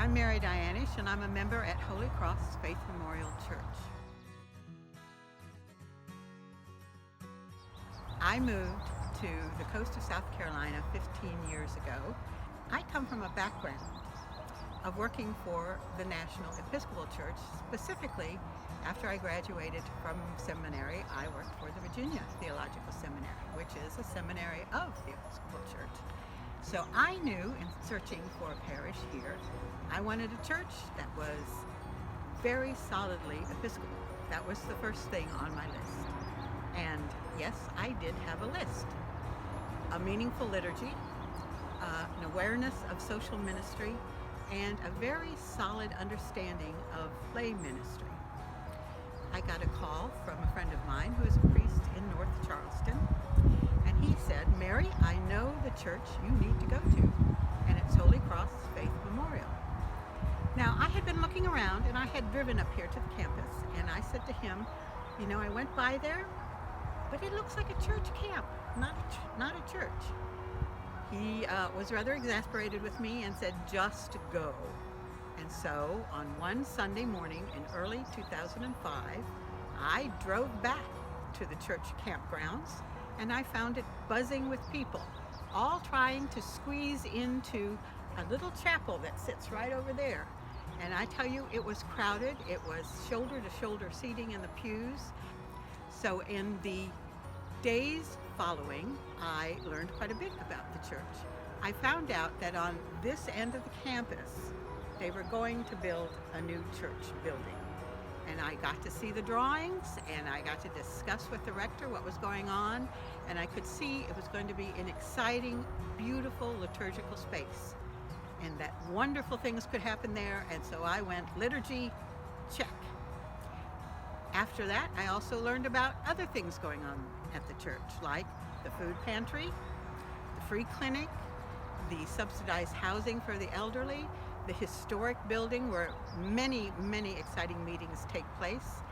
I'm Mary Dianish, and I'm a member at Holy Cross Faith Memorial Church. I moved to the coast of South Carolina 15 years ago. I come from a background of working for the National Episcopal Church. Specifically, after I graduated from seminary, I worked for the Virginia Theological Seminary, which is a seminary of the Episcopal Church. So I knew, in searching for a parish here, I wanted a church that was very solidly Episcopal. That was the first thing on my list. And yes, I did have a list. A meaningful liturgy, an awareness of social ministry, and a very solid understanding of lay ministry. I got a call from a friend of mine who is a priest in North Charleston, and he said, "Mary, I know the church you need to go to, and it's Holy Cross Faith Memorial." Now, I had been looking around, and I had driven up here to the campus, and I said to him, "You know, I went by there, but it looks like a church camp, not a church." He was rather exasperated with me and said, "Just go." And so, on one Sunday morning in early 2005, I drove back to the church campgrounds, and I found it buzzing with people, all trying to squeeze into a little chapel that sits right over there. And I tell you, it was crowded. It was shoulder-to-shoulder seating in the pews. So in the days following, I learned quite a bit about the church. I found out that on this end of the campus, they were going to build a new church building. And I got to see the drawings, and I got to discuss with the rector what was going on, and I could see it was going to be an exciting, beautiful liturgical space, and that wonderful things could happen there. And so I went, liturgy, check. After that, I also learned about other things going on at the church, like the food pantry, the free clinic, the subsidized housing for the elderly, the historic building where many, many exciting meetings take place.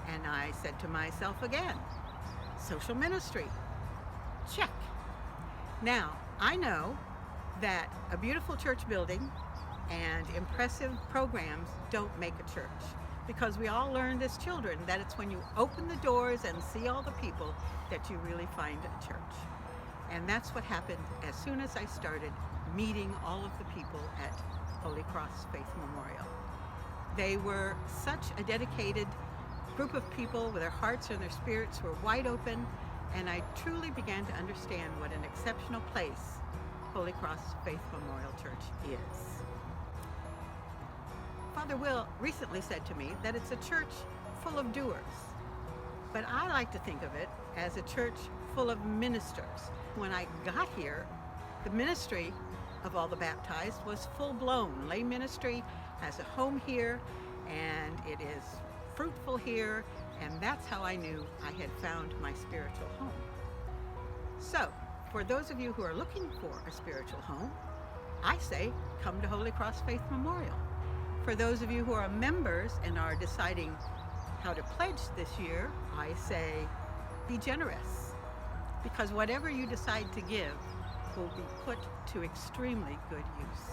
And I said to myself again, social ministry, check. Now, I know that a beautiful church building and impressive programs don't make a church, because we all learned as children that it's when you open the doors and see all the people that you really find a church. And that's what happened as soon as I started meeting all of the people at Holy Cross Faith Memorial. They were such a dedicated group of people with their hearts and their spirits were wide open, and I truly began to understand what an exceptional place Holy Cross Faith Memorial Church is. Father Will recently said to me that it's a church full of doers, but I like to think of it as a church full of ministers. When I got here, the ministry of all the baptized was full-blown. Lay ministry has a home here, and it is fruitful here, and that's how I knew I had found my spiritual home. So, for those of you who are looking for a spiritual home, I say, come to Holy Cross Faith Memorial. For those of you who are members and are deciding how to pledge this year, I say, be generous, because whatever you decide to give will be put to extremely good use.